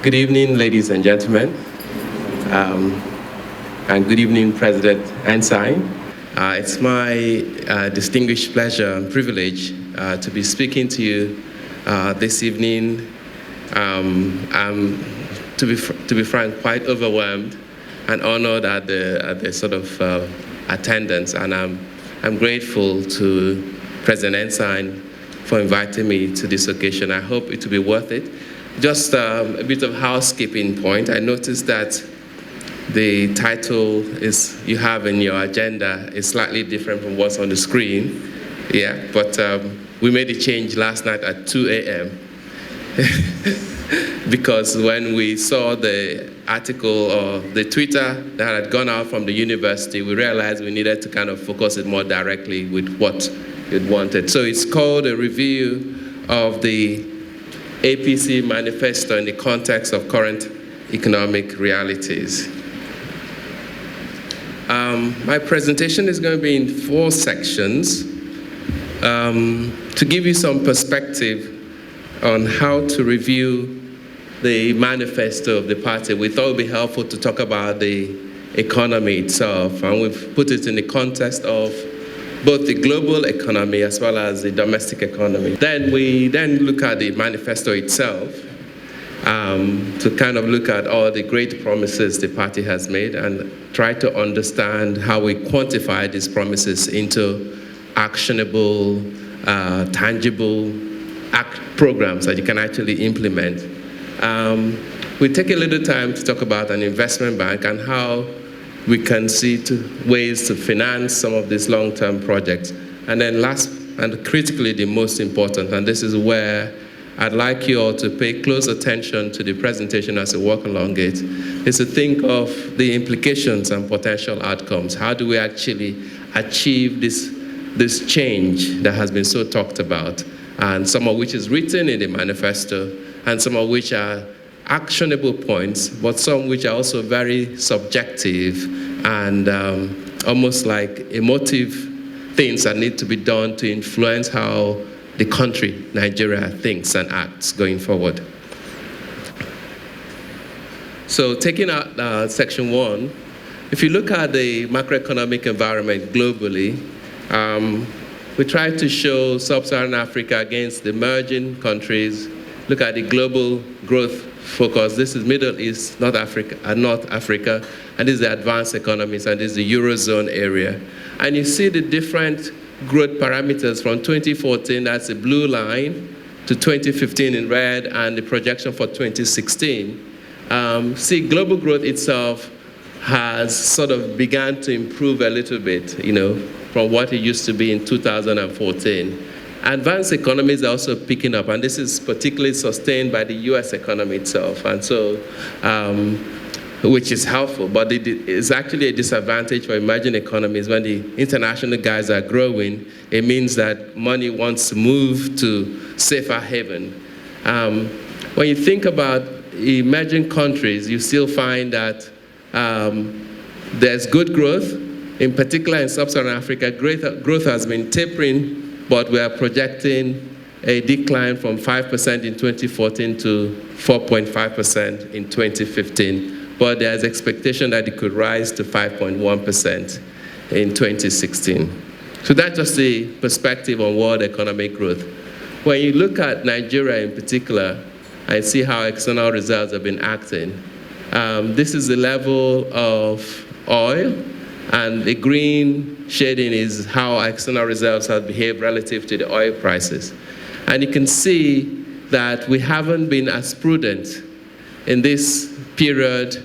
Good evening, ladies and gentlemen, and good evening, President Ensign. It's my distinguished pleasure and privilege to be speaking to you this evening. I'm, to be frank, quite overwhelmed and honored at the sort of attendance, and I'm grateful to President Ensign for inviting me to this occasion. I hope it will be worth it. Just a bit of housekeeping point. I noticed that the title you have in your agenda is slightly different from what's on the screen. Yeah, but we made a change last night at 2 a.m. because when we saw the article or the Twitter that had gone out from the university, we realized we needed to kind of focus it more directly with what it wanted. So it's called a review of the APC manifesto in the context of current economic realities. My presentation is going to be in 4 sections to give you some perspective on how to review the manifesto of the party. We thought it would be helpful to talk about the economy itself, and we've put it in the context of both the global economy as well as the domestic economy. Then we look at the manifesto itself to kind of look at all the great promises the party has made and try to understand how we quantify these promises into actionable, tangible programs that you can actually implement. We take a little time to talk about an investment bank and how we can see ways to finance some of these long-term projects. And then last and critically the most important, and this is where I'd like you all to pay close attention to the presentation as we walk along it, is to think of the implications and potential outcomes. How do we actually achieve this change that has been so talked about, and some of which is written in the manifesto, and some of which are actionable points, but some which are also very subjective and almost like emotive things that need to be done to influence how the country, Nigeria, thinks and acts going forward. So taking out section 1, if you look at the macroeconomic environment globally, we try to show sub-Saharan Africa against the emerging countries, look at the global growth focus. This is Middle East, North Africa, and this is the advanced economies, and this is the Eurozone area. And you see the different growth parameters from 2014, that's the blue line, to 2015 in red, and the projection for 2016. See, global growth itself has sort of begun to improve a little bit, from what it used to be in 2014. Advanced economies are also picking up, and this is particularly sustained by the US economy itself, and so, which is helpful, but it is actually a disadvantage for emerging economies. When the international guys are growing, it means that money wants to move to safer haven. When you think about emerging countries, you still find that there's good growth, in particular in sub-Saharan Africa. Growth has been tapering, but we are projecting a decline from 5% in 2014 to 4.5% in 2015. But there's expectation that it could rise to 5.1% in 2016. So that's just the perspective on world economic growth. When you look at Nigeria in particular, and see how external reserves have been acting, this is the level of oil, and the green shading is how external reserves have behaved relative to the oil prices. And you can see that we haven't been as prudent in this period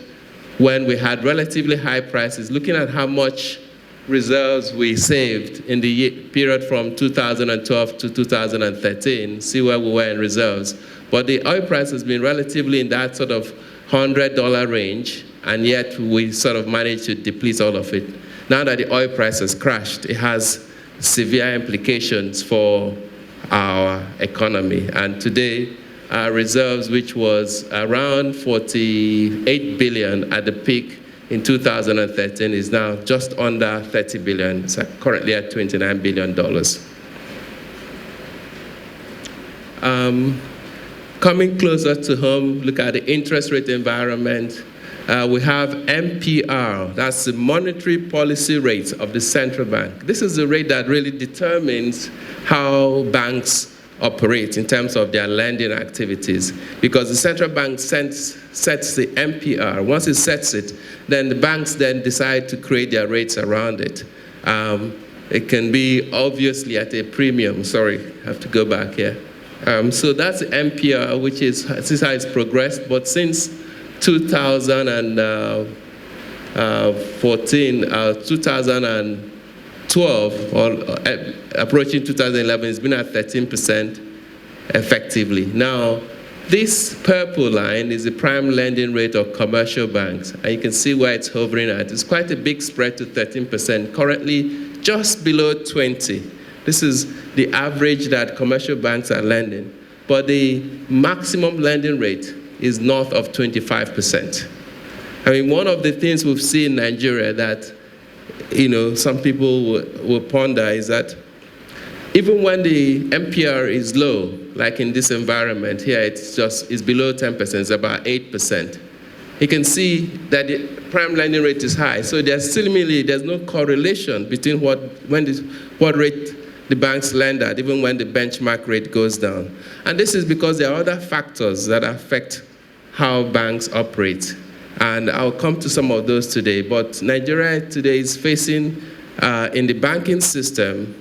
when we had relatively high prices, looking at how much reserves we saved in the period from 2012 to 2013, see where we were in reserves. But the oil price has been relatively in that sort of $100 range, and yet we sort of managed to deplete all of it. Now that the oil price has crashed, it has severe implications for our economy. And today, our reserves, which was around 48 billion at the peak in 2013, is now just under 30 billion. It's currently at $29 billion. Coming closer to home, look at the interest rate environment. We have MPR, that's the monetary policy rate of the central bank. This is the rate that really determines how banks operate in terms of their lending activities, because the central bank sets the MPR. Once it sets it, then the banks then decide to create their rates around it. It can be obviously at a premium. Sorry, I have to go back here. So that's the MPR, which is how it's progressed, but since 2012, or approaching 2011, it's been at 13% effectively. Now, this purple line is the prime lending rate of commercial banks, and you can see where it's hovering at. It's quite a big spread to 13%, currently just below 20. This is the average that commercial banks are lending, but the maximum lending rate is north of 25%. I mean, one of the things we've seen in Nigeria that, some people will ponder is that even when the MPR is low, like in this environment here, it's below 10%, it's about 8%. You can see that the prime lending rate is high. So there's no correlation between what rate the banks lend at, even when the benchmark rate goes down. And this is because there are other factors that affect how banks operate. And I'll come to some of those today. But Nigeria today is facing, in the banking system,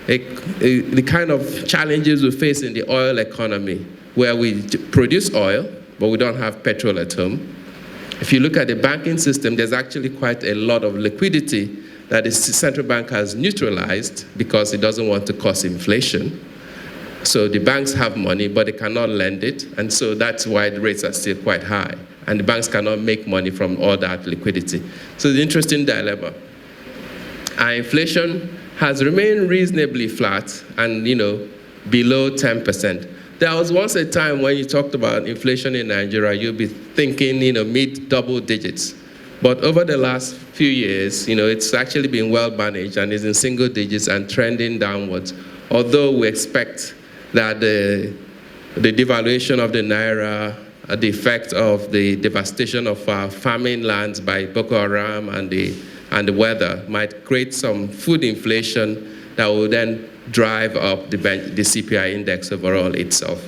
the kind of challenges we face in the oil economy, where we produce oil, but we don't have petrol at home. If you look at the banking system, there's actually quite a lot of liquidity that the central bank has neutralized because it doesn't want to cause inflation. So the banks have money, but they cannot lend it, and so that's why the rates are still quite high. And the banks cannot make money from all that liquidity. So the interesting dilemma. Our inflation has remained reasonably flat and, below 10%. There was once a time when you talked about inflation in Nigeria, you'd be thinking, mid-double digits. But over the last few years, it's actually been well managed and is in single digits and trending downwards. Although we expect that the devaluation of the naira, the effect of the devastation of our farming lands by Boko Haram and the weather might create some food inflation that will then drive up the CPI index overall itself.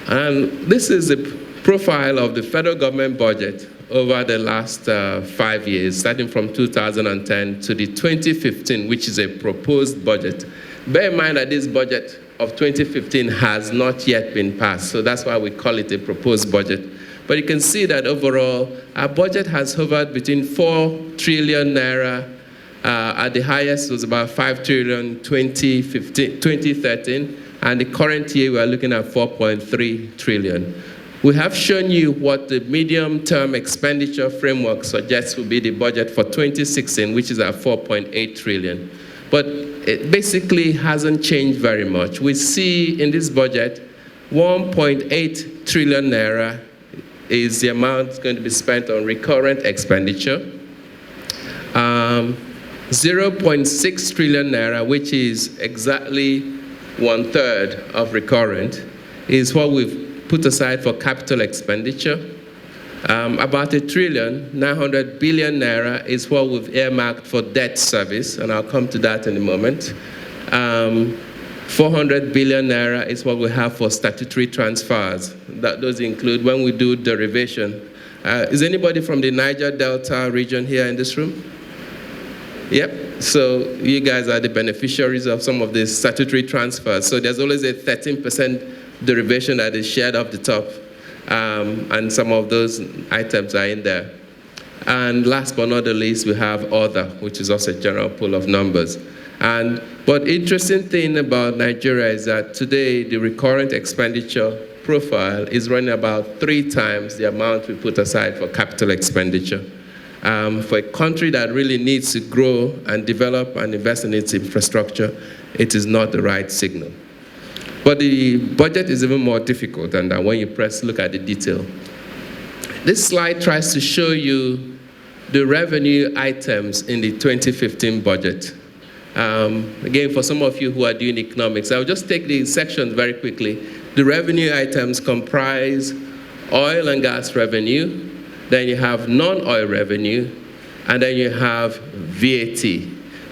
And this is the profile of the federal government budget over the last 5 years, starting from 2010 to the 2015, which is a proposed budget. Bear in mind that this budget of 2015 has not yet been passed, so that's why we call it a proposed budget. But you can see that overall, our budget has hovered between 4 trillion naira. At the highest, it was about 5 trillion 2013, and the current year we are looking at 4.3 trillion. We have shown you what the medium-term expenditure framework suggests will be the budget for 2016, which is at 4.8 trillion. But it basically hasn't changed very much. We see in this budget 1.8 trillion naira is the amount going to be spent on recurrent expenditure. 0.6 trillion naira, which is exactly 1/3 of recurrent, is what we've put aside for capital expenditure. About 1.9 trillion naira is what we've earmarked for debt service, and I'll come to that in a moment. 400 billion naira is what we have for statutory transfers. Those include when we do derivation. Is anybody from the Niger Delta region here in this room? Yep, so you guys are the beneficiaries of some of these statutory transfers. So there's always a 13% derivation that is shared off the top, and some of those items are in there. And last but not the least, we have other, which is also a general pool of numbers. But interesting thing about Nigeria is that today the recurrent expenditure profile is running about 3 times the amount we put aside for capital expenditure. For a country that really needs to grow and develop and invest in its infrastructure, it is not the right signal. But the budget is even more difficult than that when you look at the detail. This slide tries to show you the revenue items in the 2015 budget. Again, for some of you who are doing economics, I'll just take the sections very quickly. The revenue items comprise oil and gas revenue, then you have non-oil revenue, and then you have VAT.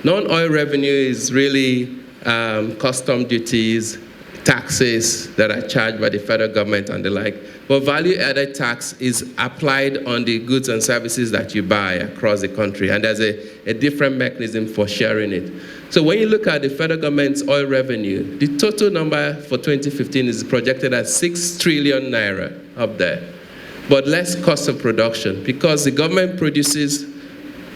Non-oil revenue is really custom duties, taxes that are charged by the federal government and the like. But value-added tax is applied on the goods and services that you buy across the country, and there's a different mechanism for sharing it. So when you look at the federal government's oil revenue, the total number for 2015 is projected at 6 trillion naira up there, but less cost of production because the government produces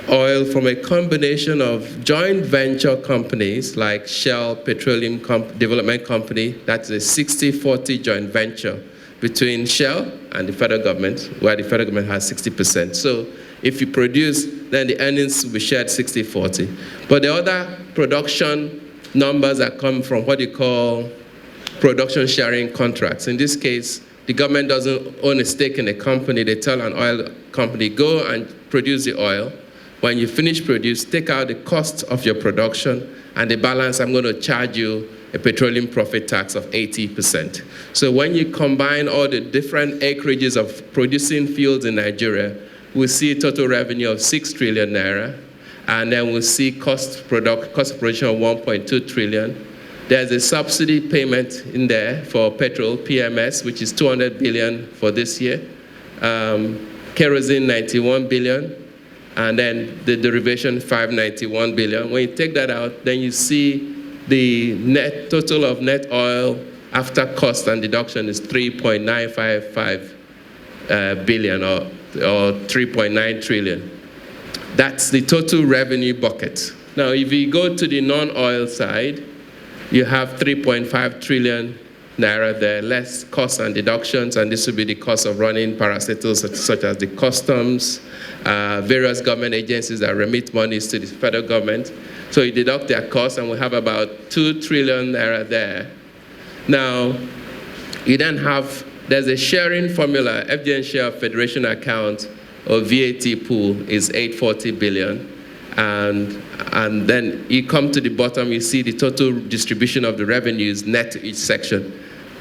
oil from a combination of joint venture companies like Shell Petroleum Development Company. That's a 60-40 joint venture between Shell and the federal government, where the federal government has 60%. So if you produce, then the earnings will be shared 60-40. But the other production numbers are coming from what you call production sharing contracts. In this case, the government doesn't own a stake in a company. They tell an oil company, go and produce the oil. When you finish produce, take out the cost of your production, and the balance, I'm going to charge you a petroleum profit tax of 80%. So when you combine all the different acreages of producing fields in Nigeria, we see a total revenue of 6 trillion naira, and then we'll see cost of production of 1.2 trillion. There's a subsidy payment in there for petrol, PMS, which is 200 billion for this year. Kerosene, 91 billion. And then the derivation, 591 billion. When you take that out, then you see the net total of net oil after cost and deduction is 3.955 billion or 3.9 trillion. That's the total revenue bucket. Now, if you go to the non-oil side, you have 3.5 trillion naira there, less costs and deductions, and this will be the cost of running parastatals such as the customs, various government agencies that remit monies to the federal government. So you deduct their costs, and we have about 2 trillion naira there. Now, you then have, there's a sharing formula, FDN share of federation account or VAT pool is 840 billion. And then you come to the bottom, you see the total distribution of the revenues net to each section.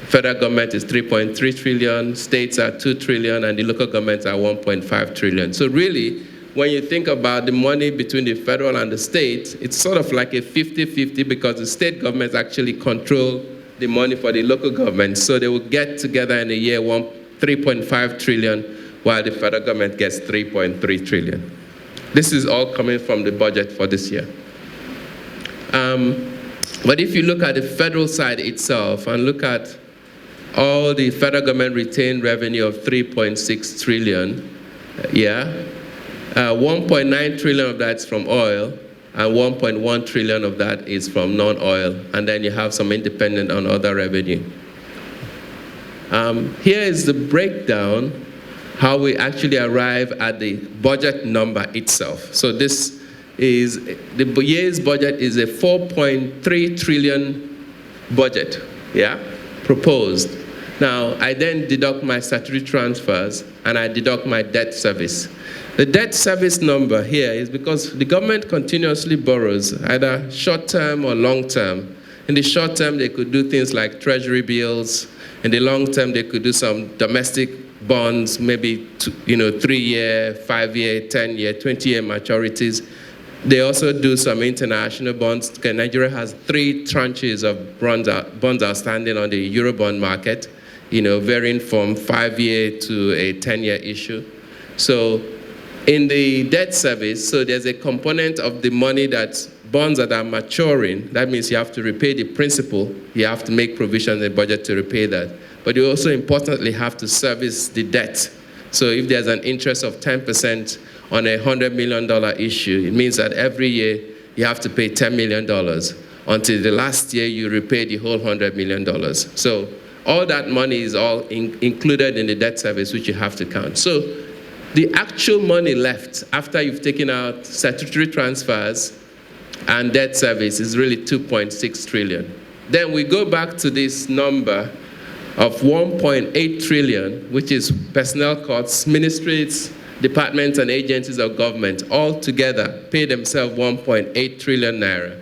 Federal government is 3.3 trillion, states are 2 trillion, and the local governments are 1.5 trillion. So really, when you think about the money between the federal and the state, it's sort of like a 50-50 because the state governments actually control the money for the local government. So they will get together in a year 3.5 trillion, while the federal government gets 3.3 trillion. This is all coming from the budget for this year. But if you look at the federal side itself and look at all the federal government retained revenue of 3.6 trillion, 1.9 trillion of that's from oil, and 1.1 trillion of that is from non-oil, and then you have some independent on other revenue. Here is the breakdown, how we actually arrive at the budget number itself. So this is, the year's budget is a 4.3 trillion budget, proposed. Now, I then deduct my statutory transfers, and I deduct my debt service. The debt service number here is because the government continuously borrows, either short-term or long-term. In the short term, they could do things like treasury bills. In the long term, they could do some domestic bonds, maybe 3-year, 5-year, 10-year, 20-year maturities. They also do some international bonds. Nigeria has 3 tranches of bonds outstanding on the Eurobond market, varying from 5-year to a 10-year issue. So in the debt service, so there's a component of the money that bonds that are maturing. That means you have to repay the principal. You have to make provisions in the budget to repay that. But you also importantly have to service the debt. So if there's an interest of 10% on a $100 million issue, it means that every year you have to pay $10 million until the last year you repay the whole $100 million. So all that money is all included in the debt service, which you have to count. So the actual money left after you've taken out statutory transfers and debt service is really 2.6 trillion. Then we go back to this number of 1.8 trillion, which is personnel costs, ministries, departments, and agencies of government all together pay themselves 1.8 trillion naira.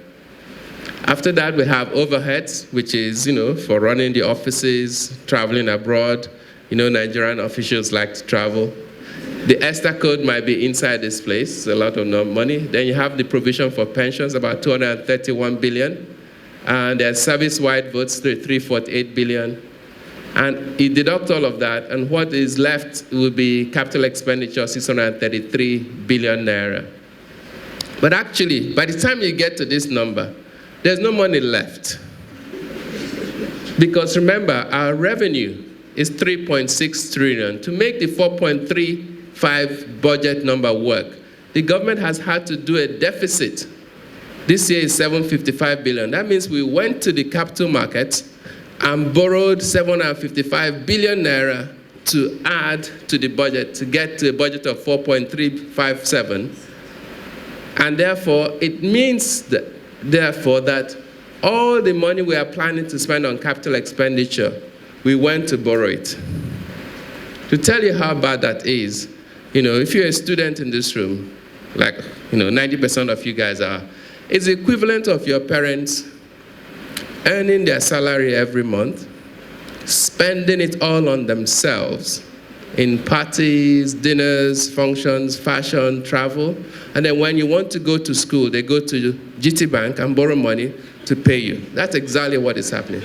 After that, we have overheads, which is, for running the offices, traveling abroad. Nigerian officials like to travel. The ESTA code might be inside this place, it's a lot of money. Then you have the provision for pensions, about 231 billion. And there's service-wide votes, 348 billion. And you deduct all of that, and what is left will be capital expenditure, 633 billion naira. But actually, by the time you get to this number, there's no money left. Because remember, our revenue is 3.6 trillion. To make the 4.35 budget number work, the government has had to do a deficit. This year is 755 billion. That means we went to the capital markets and borrowed 755 billion naira to add to the budget, to get to a budget of 4.357. And therefore, it means that, that all the money we are planning to spend on capital expenditure, we went to borrow it. To tell you how bad that is, if you're a student in this room, like 90% of you guys are, it's the equivalent of your parents earning their salary every month, spending it all on themselves in parties, dinners, functions, fashion, travel. And then when you want to go to school, they go to GT Bank and borrow money to pay you. That's exactly what is happening.